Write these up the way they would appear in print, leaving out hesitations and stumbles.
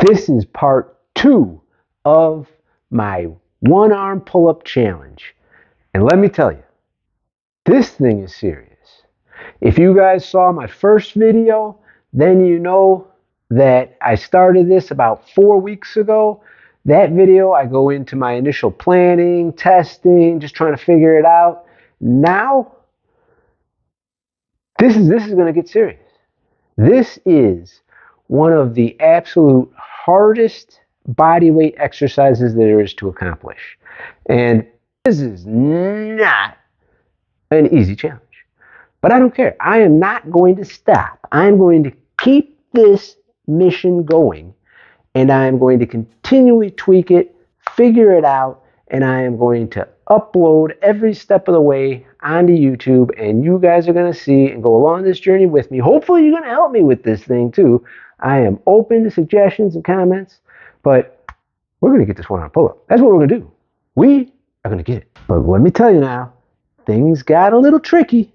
This is part 2 of my one arm pull-up challenge. And let me tell you, this thing is serious. If you guys saw my first video, then you know that I started this about 4 weeks ago. That video, I go into my initial planning, testing, just trying to figure it out. Now, this is going to get serious. This is one of the absolute hardest body weight exercises there is to accomplish. And this is not an easy challenge. But I don't care. I am not going to stop. I'm going to keep this mission going, and I am going to continually tweak it, figure it out, and I am going to upload every step of the way onto YouTube, and you guys are going to see and go along this journey with me. Hopefully you're going to help me with this thing too. I am open to suggestions and comments, but we're going to get this one on pull-up. That's what we're going to do. We are going to get it. But let me tell you now, things got a little tricky.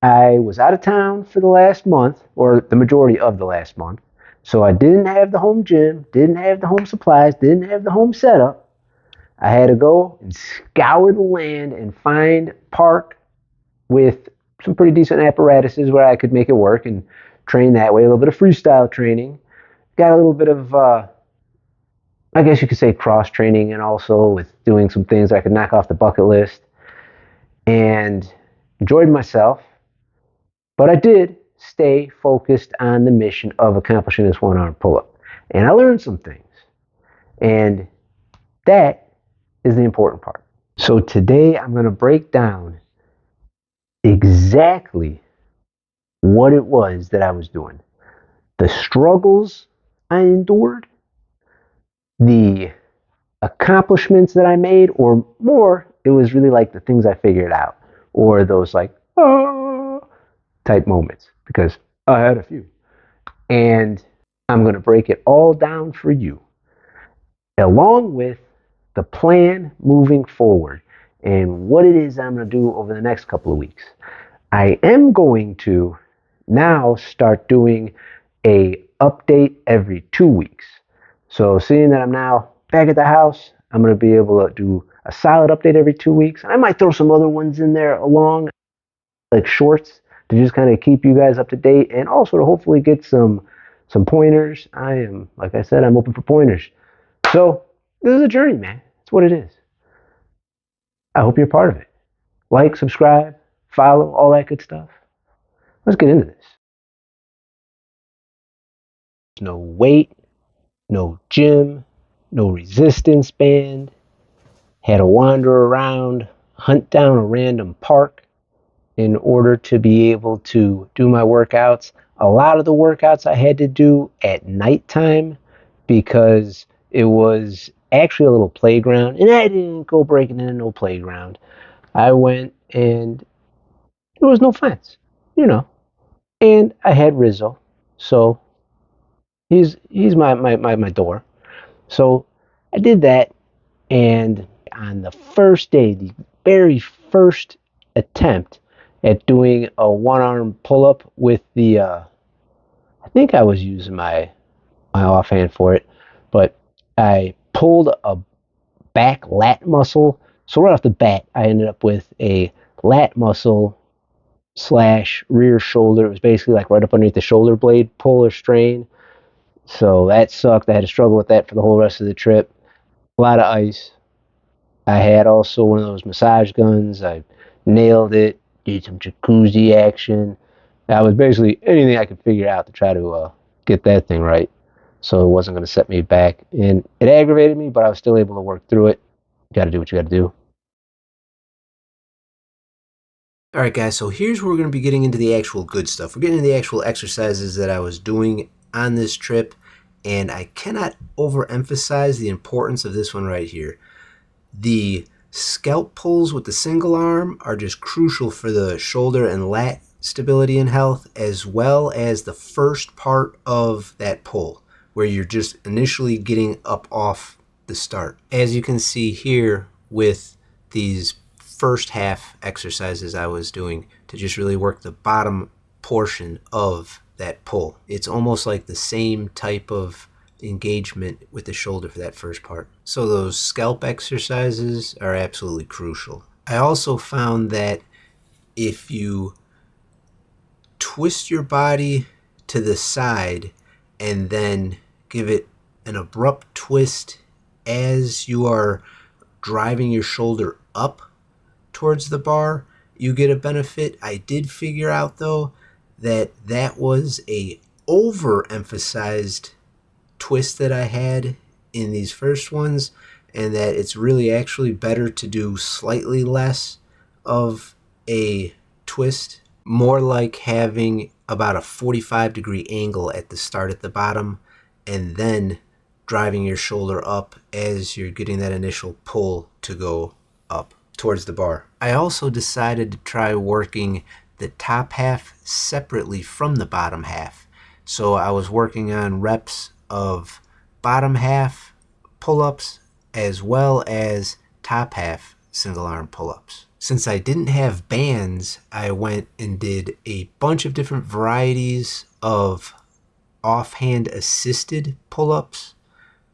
I was out of town for the last month, or the majority of the last month, so I didn't have the home gym, didn't have the home supplies, didn't have the home setup. I had to go and scour the land and find a park with some pretty decent apparatuses where I could make it work and train that way. A little bit of freestyle training. Got a little bit of, I guess you could say, cross training, and also with doing some things I could knock off the bucket list. And enjoyed myself. But I did stay focused on the mission of accomplishing this one arm pull-up. And I learned some things. And that is the important part. So today I'm going to break down exactly what it was that I was doing. The struggles I endured, the accomplishments that I made, or more, it was really like the things I figured out, or those like, type moments, because I had a few. And I'm going to break it all down for you, along with the plan moving forward and what it is I'm going to do over the next couple of weeks. I am going to now start doing a update every 2 weeks. So seeing that I'm now back at the house, I'm going to be able to do a solid update every 2 weeks. I might throw some other ones in there along, like shorts, to just kind of keep you guys up to date, and also to hopefully get some pointers. Like I said, I'm open for pointers. So this is a journey, man. It's what it is. I hope you're part of it. Like, subscribe, follow, all that good stuff. Let's get into this. No weight, no gym, no resistance band. Had to wander around, hunt down a random park in order to be able to do my workouts. A lot of the workouts I had to do at nighttime because it was actually a little playground, and I didn't go breaking into no playground. I went and there was no fence, and I had Rizzo, so he's my door. So I did that, and on the first day, the very first attempt at doing a one arm pull up with the, I think I was using my offhand for it, but I pulled a back lat muscle. So right off the bat, I ended up with a lat muscle / rear shoulder. It was basically like right up underneath the shoulder blade pull or strain. So that sucked. I had to struggle with that for the whole rest of the trip. A lot of ice. I had also one of those massage guns. I nailed it. Did some jacuzzi action. That was basically anything I could figure out to try to get that thing right, so it wasn't going to set me back. And it aggravated me, but I was still able to work through it. You got to do what you got to do. All right, guys, so here's where we're going to be getting into the actual good stuff. We're getting into the actual exercises that I was doing on this trip, and I cannot overemphasize the importance of this one right here. The scalp pulls with the single arm are just crucial for the shoulder and lat stability and health, as well as the first part of that pull, where you're just initially getting up off the start. As you can see here with these first half exercises I was doing to just really work the bottom portion of that pull. It's almost like the same type of engagement with the shoulder for that first part. So those scalp exercises are absolutely crucial. I also found that if you twist your body to the side and then give it an abrupt twist as you are driving your shoulder up towards the bar, you get a benefit. I did figure out though that that was a overemphasized twist that I had in these first ones, and that it's really actually better to do slightly less of a twist, more like having about a 45-degree angle at the start at the bottom and then driving your shoulder up as you're getting that initial pull to go up towards the bar. I also decided to try working the top half separately from the bottom half. So I was working on reps of bottom half pull-ups as well as top half single arm pull-ups. Since I didn't have bands, I went and did a bunch of different varieties of offhand assisted pull-ups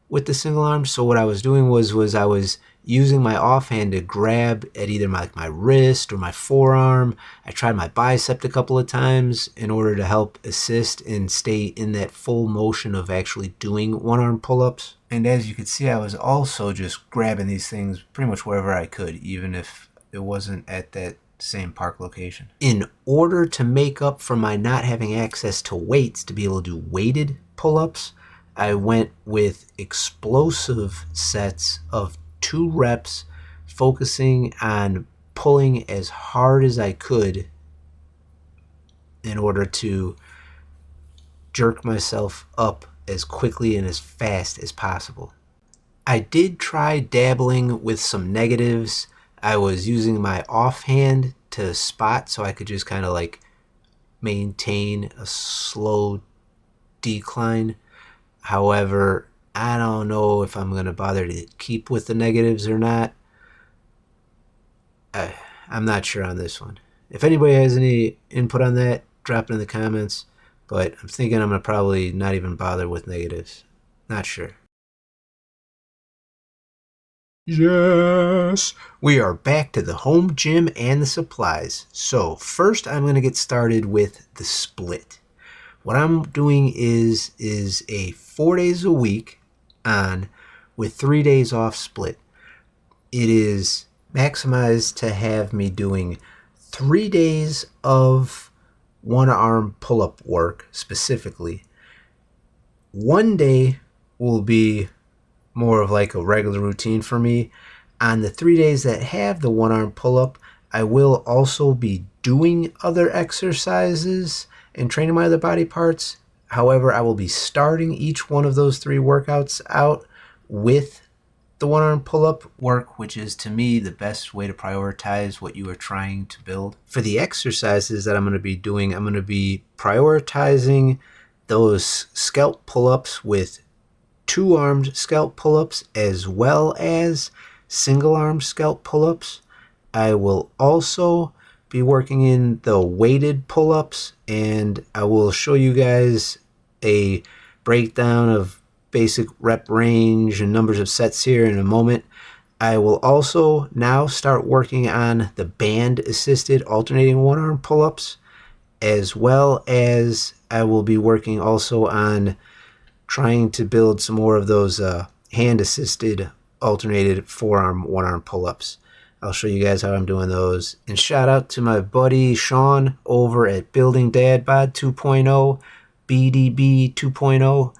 with the single arm. So what I was doing was I was using my offhand to grab at either my wrist or my forearm. I tried my bicep a couple of times in order to help assist and stay in that full motion of actually doing one arm pull-ups. And as you can see, I was also just grabbing these things pretty much wherever I could, even if it wasn't at that same park location. In order to make up for my not having access to weights to be able to do weighted pull-ups, I went with explosive sets of 2 reps, focusing on pulling as hard as I could in order to jerk myself up as quickly and as fast as possible. I did try dabbling with some negatives. I was using my offhand to spot so I could just kind of like maintain a slow decline. However, I don't know if I'm going to bother to keep with the negatives or not. I'm not sure on this one. If anybody has any input on that, drop it in the comments. But I'm thinking I'm going to probably not even bother with negatives. Not sure. Yes! We are back to the home gym and the supplies. So first I'm going to get started with the split. What I'm doing is a 4 days a week on with 3 days off split. It is maximized to have me doing 3 days of one arm pull-up work specifically. 1 day will be more of like a regular routine for me. On the 3 days that have the one arm pull-up, I will also be doing other exercises and training my other body parts. However, I will be starting each one of those 3 workouts out with the one arm pull-up work, which is to me the best way to prioritize what you are trying to build. For the exercises that I'm going to be doing, I'm going to be prioritizing those scalp pull-ups with 2-armed scalp pull-ups as well as single-arm scalp pull-ups. I will also be working in the weighted pull-ups, and I will show you guys a breakdown of basic rep range and numbers of sets here in a moment. I will also now start working on the band assisted alternating one arm pull-ups, as well as I will be working also on trying to build some more of those hand assisted alternated forearm one arm pull-ups. I'll show you guys how I'm doing those. And shout out to my buddy Sean over at Building Dad Bod 2.0, BDB 2.0.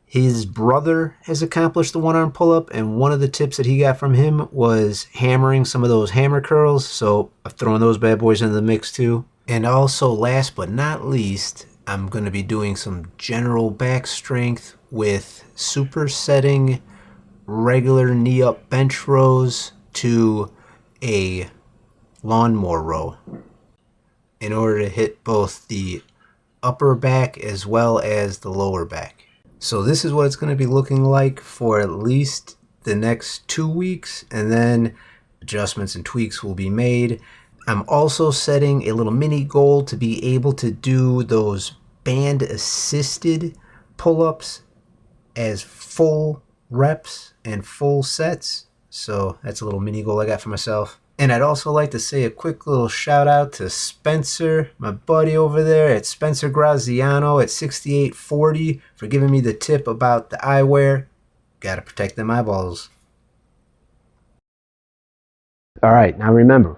His brother has accomplished the one-arm pull-up, and one of the tips that he got from him was hammering some of those hammer curls, so I'm throwing those bad boys into the mix too. And also, last but not least, I'm going to be doing some general back strength with supersetting regular knee-up bench rows to a lawnmower row in order to hit both the upper back as well as the lower back. So this is what it's going to be looking like for at least the next 2 weeks, and then adjustments and tweaks will be made. I'm also setting a little mini goal to be able to do those band assisted pull-ups as full reps and full sets. So that's a little mini goal I got for myself. And I'd also like to say a quick little shout out to Spencer, my buddy over there at Spencer Graziano at 6840 for giving me the tip about the eyewear. Gotta protect them eyeballs. All right, now remember,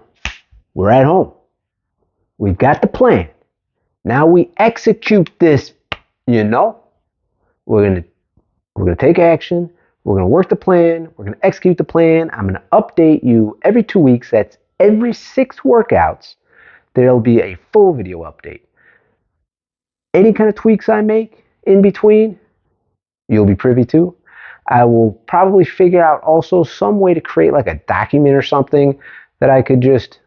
we're at home. We've got the plan. Now we execute this, you know? We're gonna take action. We're gonna work the plan. We're gonna execute the plan. I'm gonna update you every 2 weeks. That's every 6 workouts. There'll be a full video update. Any kind of tweaks I make in between, you'll be privy to. I will probably figure out also some way to create like a document or something that I could just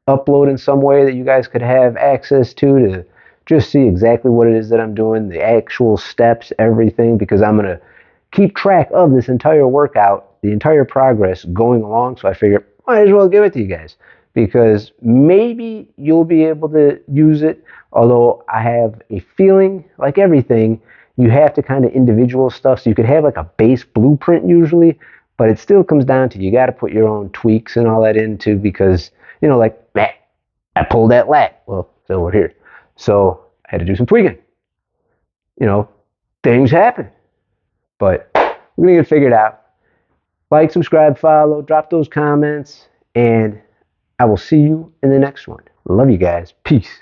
upload in some way that you guys could have access to just see exactly what it is that I'm doing, the actual steps, everything, because I'm going to keep track of this entire workout, the entire progress going along. So I figure might as well give it to you guys because maybe you'll be able to use it. Although I have a feeling, like everything, you have to kind of individual stuff. So you could have like a base blueprint usually, but it still comes down to you got to put your own tweaks and all that into because, you know, like, I pulled that lat. Well, so we're here. So I had to do some tweaking. You know, things happen. But we're going to get it figured out. Like, subscribe, follow, drop those comments, and I will see you in the next one. Love you guys. Peace.